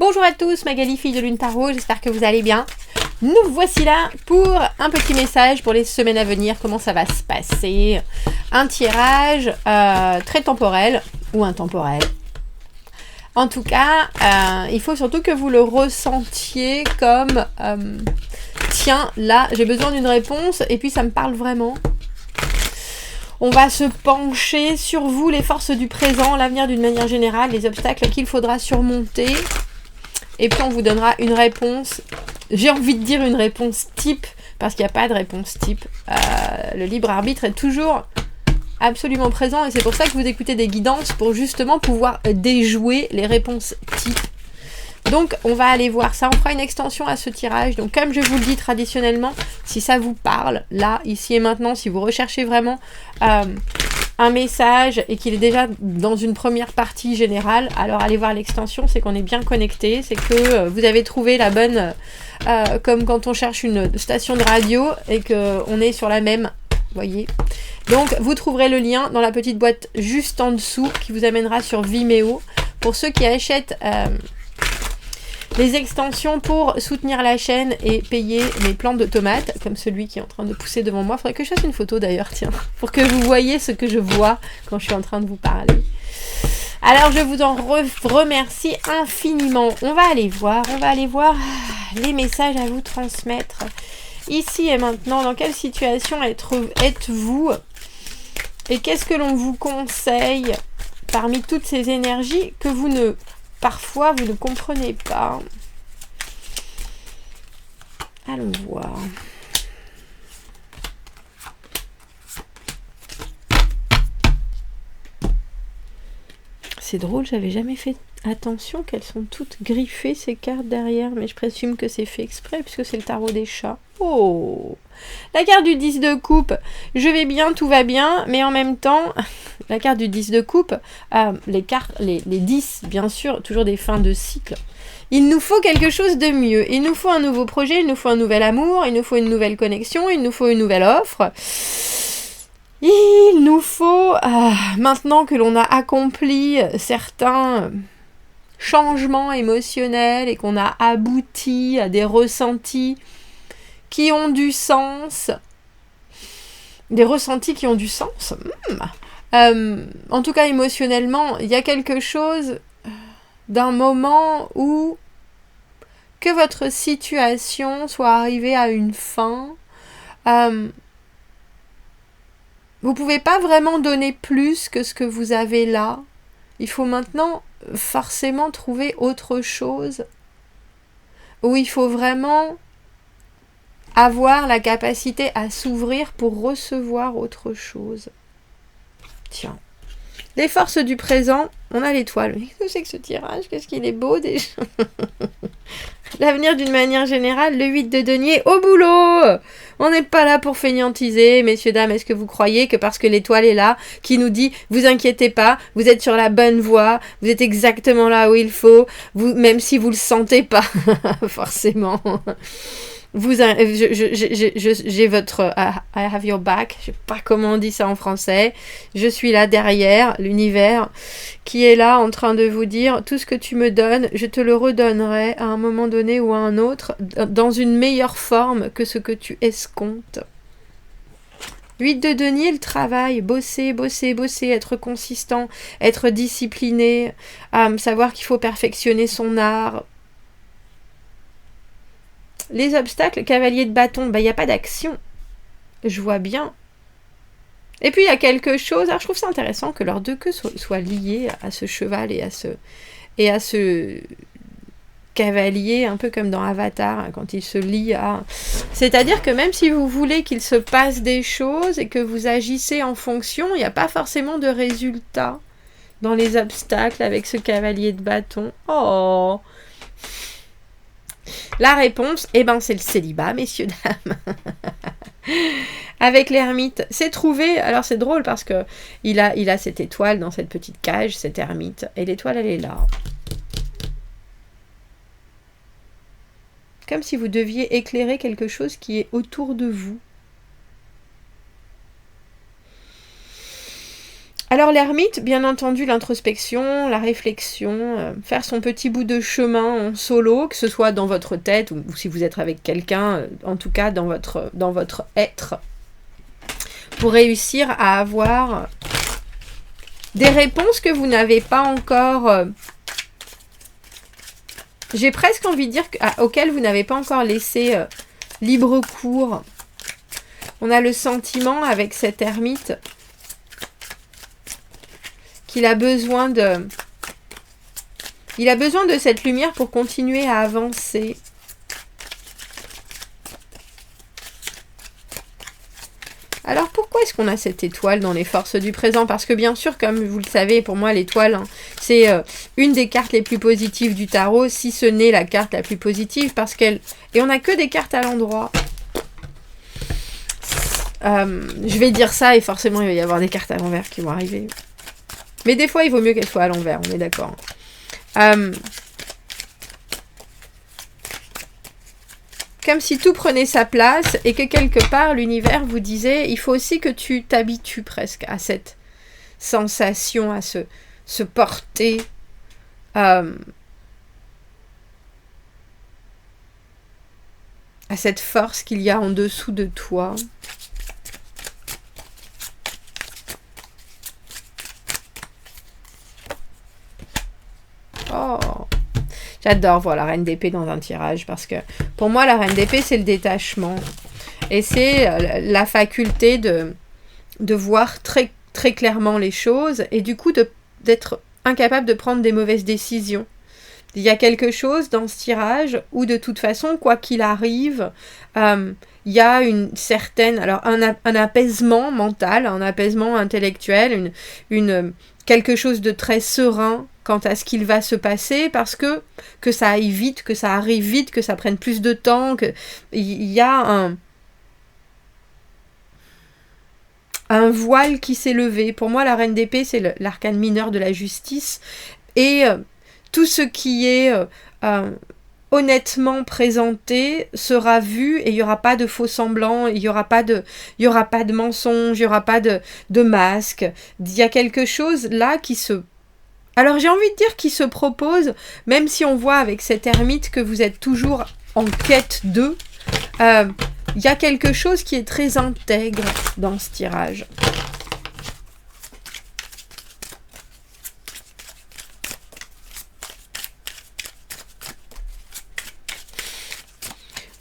Bonjour à tous, Magali, fille de Lune Tarot, j'espère que vous allez bien. Nous voici là pour un petit message pour les semaines à venir, comment ça va se passer. Un tirage très temporel ou intemporel. En tout cas, il faut surtout que vous le ressentiez comme tiens, là, j'ai besoin d'une réponse et puis ça me parle vraiment. On va se pencher sur vous, les forces du présent, l'avenir d'une manière générale, les obstacles qu'il faudra surmonter. Et puis on vous donnera une réponse, j'ai envie de dire une réponse type, parce qu'il n'y a pas de réponse type. Le libre arbitre est toujours absolument présent et c'est pour ça que vous écoutez des guidances pour justement pouvoir déjouer les réponses types. Donc on va aller voir ça, on fera une extension à ce tirage. Donc comme je vous le dis traditionnellement, si ça vous parle, là, ici et maintenant, si vous recherchez vraiment un message et qu'il est déjà dans une première partie générale, alors allez voir l'extension, c'est qu'on est bien connecté, c'est que vous avez trouvé la bonne, comme quand on cherche une station de radio et qu'on est sur la même, voyez. Donc vous trouverez le lien dans la petite boîte juste en dessous qui vous amènera sur Vimeo. Pour ceux qui achètent les extensions pour soutenir la chaîne et payer mes plants de tomates, comme celui qui est en train de pousser devant moi. Il faudrait que je fasse une photo d'ailleurs, tiens, pour que vous voyez ce que je vois quand je suis en train de vous parler. Alors je vous en remercie infiniment. On va aller voir les messages à vous transmettre. Ici et maintenant, dans quelle situation êtes-vous? Et qu'est-ce que l'on vous conseille parmi toutes ces énergies que parfois, vous ne comprenez pas. Allons voir. C'est drôle, j'avais jamais fait attention qu'elles sont toutes griffées, ces cartes derrière, mais je présume que c'est fait exprès, puisque c'est le tarot des chats. Oh! La carte du 10 de coupe, je vais bien, tout va bien, mais en même temps, la carte du 10 de coupe, les 10, bien sûr, toujours des fins de cycle. Il nous faut quelque chose de mieux. Il nous faut un nouveau projet, il nous faut un nouvel amour, il nous faut une nouvelle connexion, il nous faut une nouvelle offre. Il nous faut, maintenant que l'on a accompli certains changements émotionnels et qu'on a abouti à des ressentis qui ont du sens, des ressentis qui ont du sens. En tout cas, émotionnellement, il y a quelque chose d'un moment où que votre situation soit arrivée à une fin, vous pouvez pas vraiment donner plus que ce que vous avez là. Il faut maintenant forcément trouver autre chose où il faut vraiment avoir la capacité à s'ouvrir pour recevoir autre chose. Tiens. Les forces du présent, on a l'étoile. Qu'est-ce que c'est que ce tirage? Qu'est-ce qu'il est beau déjà. L'avenir d'une manière générale, le 8 de denier, au boulot. On n'est pas là pour fainéantiser, messieurs, dames. Est-ce que vous croyez que parce que l'étoile est là, qui nous dit, vous inquiétez pas, vous êtes sur la bonne voie, vous êtes exactement là où il faut, même si vous le sentez pas, forcément. J'ai votre I have your back, je sais pas comment on dit ça en français, je suis là derrière l'univers qui est là en train de vous dire tout ce que tu me donnes, je te le redonnerai à un moment donné ou à un autre dans une meilleure forme que ce que tu escomptes. 8 de denier, le travail, bosser, être consistant, être discipliné, savoir qu'il faut perfectionner son art. Les obstacles, cavalier de bâton, il n'y a pas d'action. Je vois bien. Et puis il y a quelque chose, alors je trouve ça intéressant que leurs deux queues soient liées à ce cheval et à ce cavalier, un peu comme dans Avatar, quand il se lie à... C'est-à-dire que même si vous voulez qu'il se passe des choses et que vous agissez en fonction, il n'y a pas forcément de résultat dans les obstacles avec ce cavalier de bâton. Oh! La réponse, c'est le célibat, messieurs, dames. Avec l'ermite, c'est trouvé. Alors c'est drôle parce que il a cette étoile dans cette petite cage, cette ermite. Et l'étoile, elle est là. Comme si vous deviez éclairer quelque chose qui est autour de vous. Alors l'ermite, bien entendu, l'introspection, la réflexion, faire son petit bout de chemin en solo, que ce soit dans votre tête ou si vous êtes avec quelqu'un, en tout cas dans votre être, pour réussir à avoir des réponses que vous n'avez pas encore... j'ai presque envie de dire auxquelles vous n'avez pas encore laissé libre cours. On a le sentiment avec cet ermite qu'il a besoin de... il a besoin de cette lumière pour continuer à avancer. Alors pourquoi est-ce qu'on a cette étoile dans les forces du présent? Parce que bien sûr, comme vous le savez, pour moi l'étoile, hein, c'est une des cartes les plus positives du tarot, si ce n'est la carte la plus positive, parce qu'elle... Et on n'a que des cartes à l'endroit. Je vais dire ça et forcément il va y avoir des cartes à l'envers qui vont arriver. Mais des fois, il vaut mieux qu'elle soit à l'envers, on est d'accord. Comme si tout prenait sa place et que quelque part, l'univers vous disait, il faut aussi que tu t'habitues presque à cette sensation, à se porter. À cette force qu'il y a en dessous de toi. Oh, j'adore voir la reine d'épée dans un tirage parce que pour moi la reine d'épée c'est le détachement et c'est la faculté de voir très, très clairement les choses et du coup d'être incapable de prendre des mauvaises décisions. Il y a quelque chose dans ce tirage où de toute façon, quoi qu'il arrive, il y a une certaine, alors un apaisement mental, un apaisement intellectuel, quelque chose de très serein quant à ce qu'il va se passer, parce que ça aille vite, que ça arrive vite, que ça prenne plus de temps, qu'il y a un voile qui s'est levé. Pour moi, la reine d'épée, c'est l'arcane mineur de la justice, et tout ce qui est honnêtement présenté sera vu, et il n'y aura pas de faux semblants, il n'y aura pas de mensonges, il n'y aura pas de masque. Il y a quelque chose là qui se... Alors j'ai envie de dire qui se propose, même si on voit avec cet ermite que vous êtes toujours en quête d'eux, il y a quelque chose qui est très intègre dans ce tirage.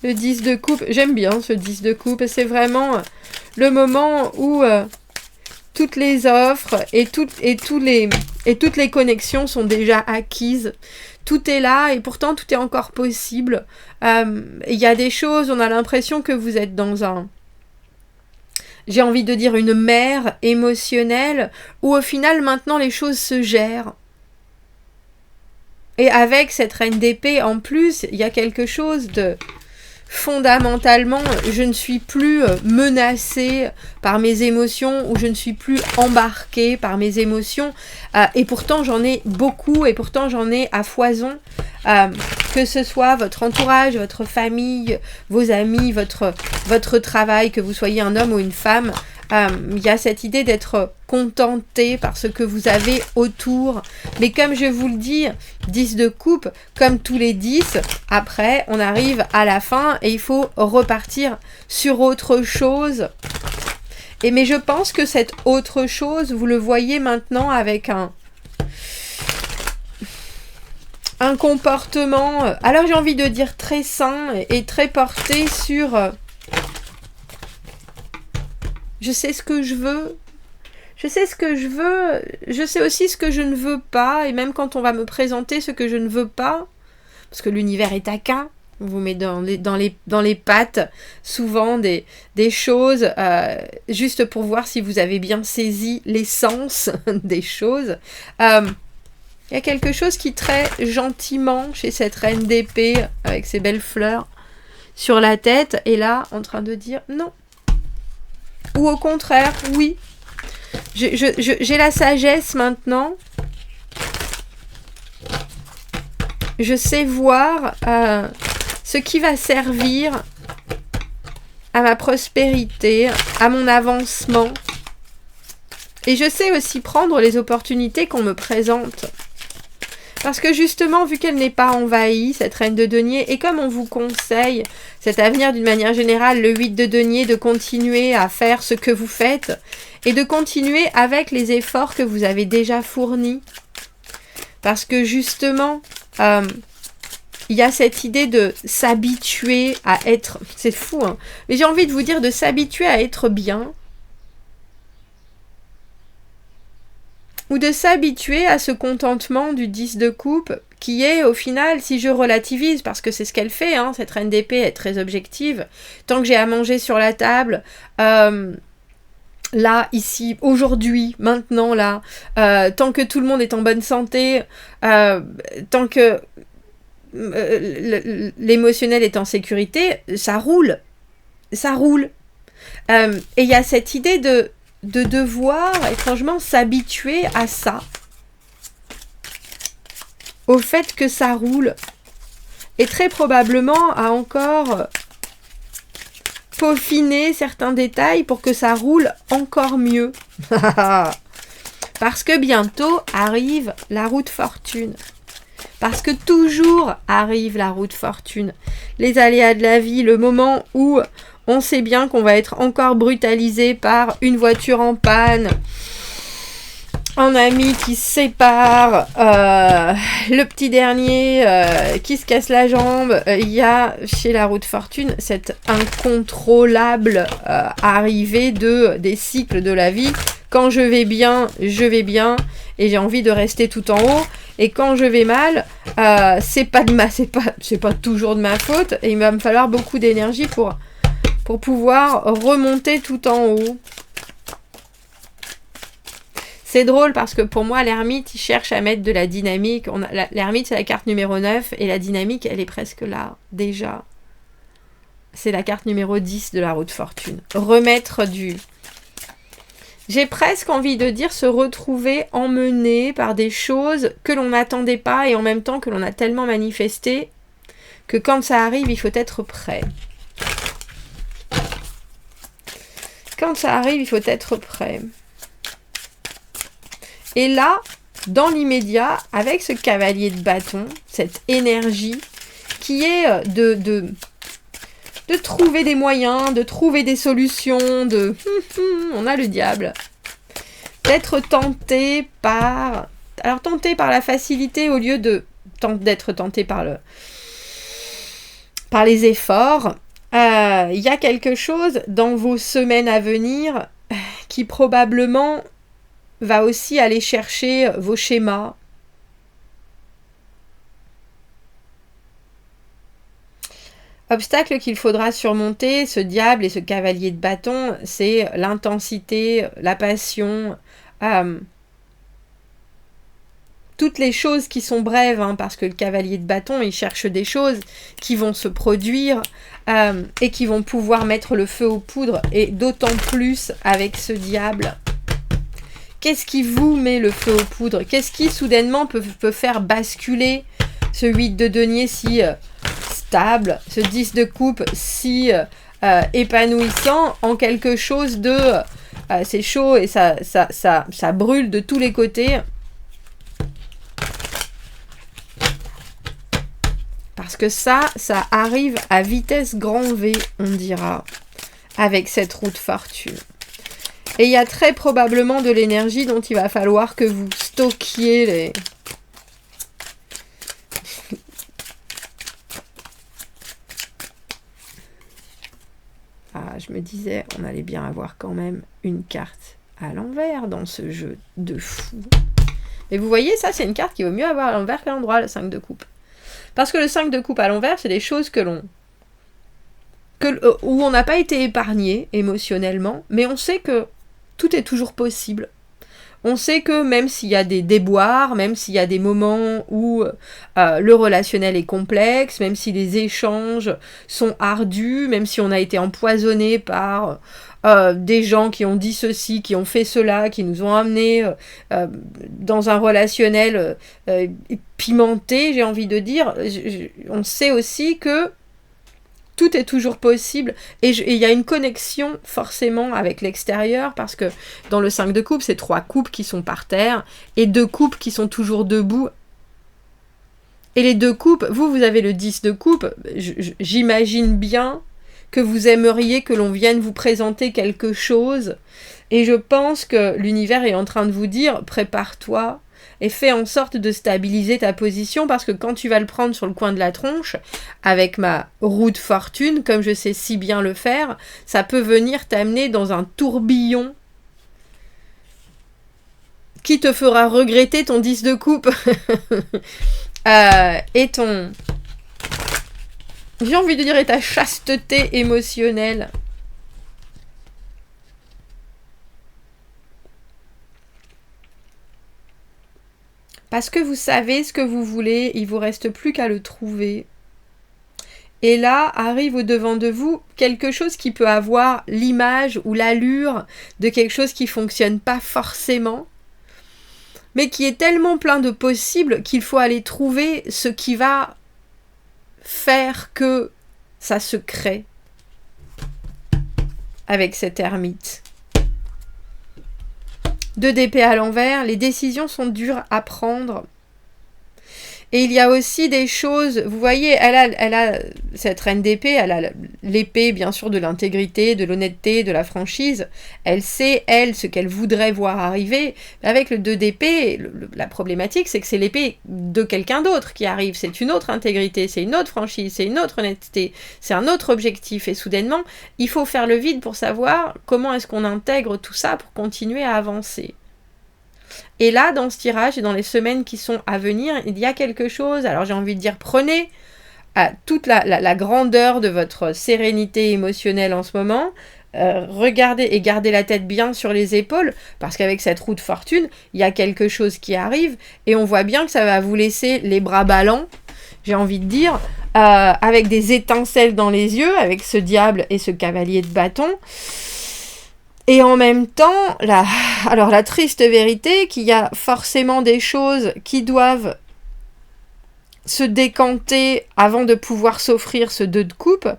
Le 10 de coupe, j'aime bien ce 10 de coupe, c'est vraiment le moment où toutes les offres et toutes les connexions sont déjà acquises. Tout est là et pourtant tout est encore possible. Il y a des choses, on a l'impression que vous êtes dans j'ai envie de dire une mer émotionnelle où au final maintenant les choses se gèrent. Et avec cette reine d'épée en plus, il y a quelque chose de... Fondamentalement, je ne suis plus menacée par mes émotions ou je ne suis plus embarquée par mes émotions et pourtant j'en ai beaucoup et pourtant j'en ai à foison, que ce soit votre entourage, votre famille, vos amis, votre travail, que vous soyez un homme ou une femme. Il y a cette idée d'être contenté par ce que vous avez autour. Mais comme je vous le dis, 10 de coupe, comme tous les 10, après, on arrive à la fin et il faut repartir sur autre chose. Mais je pense que cette autre chose, vous le voyez maintenant avec un comportement, alors j'ai envie de dire très sain et très porté sur... Je sais ce que je veux, je sais ce que je veux, je sais aussi ce que je ne veux pas, et même quand on va me présenter ce que je ne veux pas, parce que l'univers est taquin, on vous met dans les pattes souvent des choses, juste pour voir si vous avez bien saisi l'essence des choses. Il y a quelque chose qui très gentiment, chez cette reine d'épée, avec ses belles fleurs sur la tête, est là en train de dire non. Ou au contraire, oui. J'ai la sagesse maintenant. Je sais voir ce qui va servir à ma prospérité, à mon avancement. Et je sais aussi prendre les opportunités qu'on me présente. Parce que justement, vu qu'elle n'est pas envahie, cette reine de denier, et comme on vous conseille, cet avenir d'une manière générale, le 8 de denier, de continuer à faire ce que vous faites, et de continuer avec les efforts que vous avez déjà fournis. Parce que justement, il y a cette idée de s'habituer à être... C'est fou, hein. Mais j'ai envie de vous dire de s'habituer à être bien. Ou de s'habituer à ce contentement du 10 de coupe qui est au final, si je relativise, parce que c'est ce qu'elle fait, hein, cette reine d'épée est très objective, tant que j'ai à manger sur la table, là, ici, aujourd'hui, maintenant, là, tant que tout le monde est en bonne santé, tant que l'émotionnel est en sécurité, ça roule. Ça roule. Et il y a cette idée de devoir, étrangement, s'habituer à ça. Au fait que ça roule. Et très probablement à encore peaufiner certains détails pour que ça roule encore mieux. Parce que bientôt arrive la roue de fortune. Parce que toujours arrive la roue de fortune. Les aléas de la vie, le moment où on sait bien qu'on va être encore brutalisé par une voiture en panne, un ami qui se sépare, le petit dernier qui se casse la jambe. Il y a chez la roue de fortune cette incontrôlable arrivée des cycles de la vie. Quand je vais bien, et j'ai envie de rester tout en haut. Et quand je vais mal, c'est pas toujours de ma faute. Et il va me falloir beaucoup d'énergie pour pouvoir remonter tout en haut. C'est drôle parce que pour moi, l'ermite, il cherche à mettre de la dynamique. L'ermite, c'est la carte numéro 9 et la dynamique, elle est presque là, déjà. C'est la carte numéro 10 de la roue de fortune. Remettre du... J'ai presque envie de dire se retrouver emmené par des choses que l'on n'attendait pas et en même temps que l'on a tellement manifesté que quand ça arrive, il faut être prêt. Quand ça arrive, il faut être prêt. Et là, dans l'immédiat, avec ce cavalier de bâton, cette énergie qui est de trouver des moyens, de trouver des solutions, on a le diable. D'être tenté par... Alors, tenté par la facilité au lieu d'être tenté par les efforts. Il y a quelque chose dans vos semaines à venir qui probablement va aussi aller chercher vos schémas. Obstacle qu'il faudra surmonter, ce diable et ce cavalier de bâton, c'est l'intensité, la passion, toutes les choses qui sont brèves, hein, parce que le cavalier de bâton, il cherche des choses qui vont se produire et qui vont pouvoir mettre le feu aux poudres, et d'autant plus avec ce diable. Qu'est-ce qui vous met le feu aux poudres? Qu'est-ce qui soudainement peut faire basculer ce 8 de denier si stable, ce 10 de coupe si épanouissant en quelque chose de... c'est chaud et ça brûle de tous les côtés. Parce que ça arrive à vitesse grand V, on dira, avec cette roue de fortune. Et il y a très probablement de l'énergie dont il va falloir que vous stockiez les... Ah, je me disais, on allait bien avoir quand même une carte à l'envers dans ce jeu de fou. Et vous voyez, ça, c'est une carte qui vaut mieux avoir à l'envers qu'à l'endroit, le 5 de coupe. Parce que le 5 de coupe à l'envers, c'est des choses où on n'a pas été épargné émotionnellement, mais on sait que tout est toujours possible. On sait que même s'il y a des déboires, même s'il y a des moments où le relationnel est complexe, même si les échanges sont ardus, même si on a été empoisonné par des gens qui ont dit ceci, qui ont fait cela, qui nous ont amenés dans un relationnel pimenté, j'ai envie de dire, on sait aussi que tout est toujours possible. Et il y a une connexion forcément avec l'extérieur, parce que dans le 5 de coupe, c'est 3 coupes qui sont par terre et 2 coupes qui sont toujours debout. Et les 2 coupes, vous avez le 10 de coupe. J'imagine bien que vous aimeriez que l'on vienne vous présenter quelque chose. Et je pense que l'univers est en train de vous dire, prépare-toi et fais en sorte de stabiliser ta position, parce que quand tu vas le prendre sur le coin de la tronche, avec ma roue de fortune, comme je sais si bien le faire, ça peut venir t'amener dans un tourbillon qui te fera regretter ton 10 de coupe et ton... J'ai envie de dire, et ta chasteté émotionnelle. Parce que vous savez ce que vous voulez, il vous reste plus qu'à le trouver. Et là, arrive au-devant de vous quelque chose qui peut avoir l'image ou l'allure de quelque chose qui ne fonctionne pas forcément, mais qui est tellement plein de possibles qu'il faut aller trouver ce qui va faire que ça se crée avec cette ermite. 2 d'épée à l'envers, les décisions sont dures à prendre. Et il y a aussi des choses, vous voyez, elle a cette reine d'épée, elle a l'épée bien sûr de l'intégrité, de l'honnêteté, de la franchise. Elle sait, elle, ce qu'elle voudrait voir arriver. Avec le 2 d'épée, la problématique, c'est que c'est l'épée de quelqu'un d'autre qui arrive. C'est une autre intégrité, c'est une autre franchise, c'est une autre honnêteté, c'est un autre objectif. Et soudainement, il faut faire le vide pour savoir comment est-ce qu'on intègre tout ça pour continuer à avancer. Et là, dans ce tirage et dans les semaines qui sont à venir, il y a quelque chose, alors j'ai envie de dire, prenez toute la grandeur de votre sérénité émotionnelle en ce moment, regardez et gardez la tête bien sur les épaules, parce qu'avec cette roue de fortune, il y a quelque chose qui arrive, et on voit bien que ça va vous laisser les bras ballants, j'ai envie de dire, avec des étincelles dans les yeux, avec ce diable et ce cavalier de bâton. Et en même temps, la triste vérité, qu'il y a forcément des choses qui doivent se décanter avant de pouvoir s'offrir ce 2 de coupe,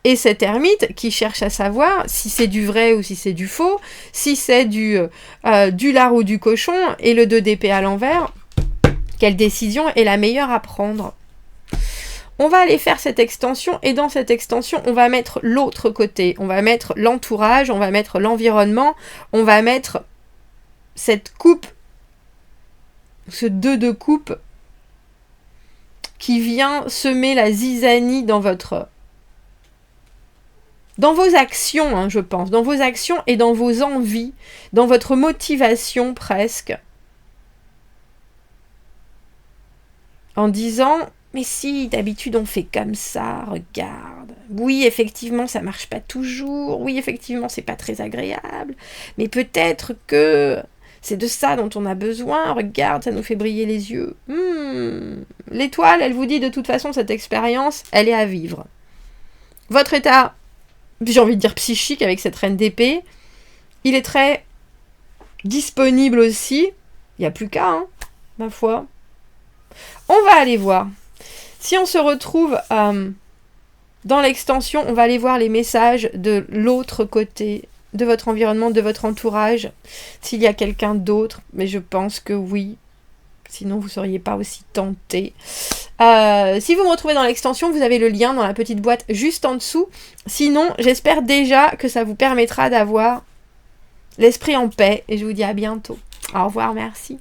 et cette ermite qui cherche à savoir si c'est du vrai ou si c'est du faux, si c'est du lard ou du cochon, et le 2 d'épée à l'envers, quelle décision est la meilleure à prendre ? On va aller faire cette extension, et dans cette extension, on va mettre l'autre côté. On va mettre l'entourage, on va mettre l'environnement, on va mettre cette coupe, ce 2 de coupe, qui vient semer la zizanie dans vos actions, hein, je pense, dans vos actions et dans vos envies, dans votre motivation presque, en disant... Mais si, d'habitude on fait comme ça, regarde. Oui, effectivement, ça marche pas toujours. Oui, effectivement, c'est pas très agréable. Mais peut-être que c'est de ça dont on a besoin. Regarde, ça nous fait briller les yeux. L'étoile, elle vous dit de toute façon, cette expérience, elle est à vivre. Votre état, j'ai envie de dire psychique avec cette reine d'épée, il est très disponible aussi. Il n'y a plus qu'à, hein, ma foi. On va aller voir. Si on se retrouve dans l'extension, on va aller voir les messages de l'autre côté, de votre environnement, de votre entourage, s'il y a quelqu'un d'autre, mais je pense que oui, sinon vous ne seriez pas aussi tenté. Si vous me retrouvez dans l'extension, vous avez le lien dans la petite boîte juste en dessous. Sinon, j'espère déjà que ça vous permettra d'avoir l'esprit en paix, et je vous dis à bientôt. Au revoir, merci.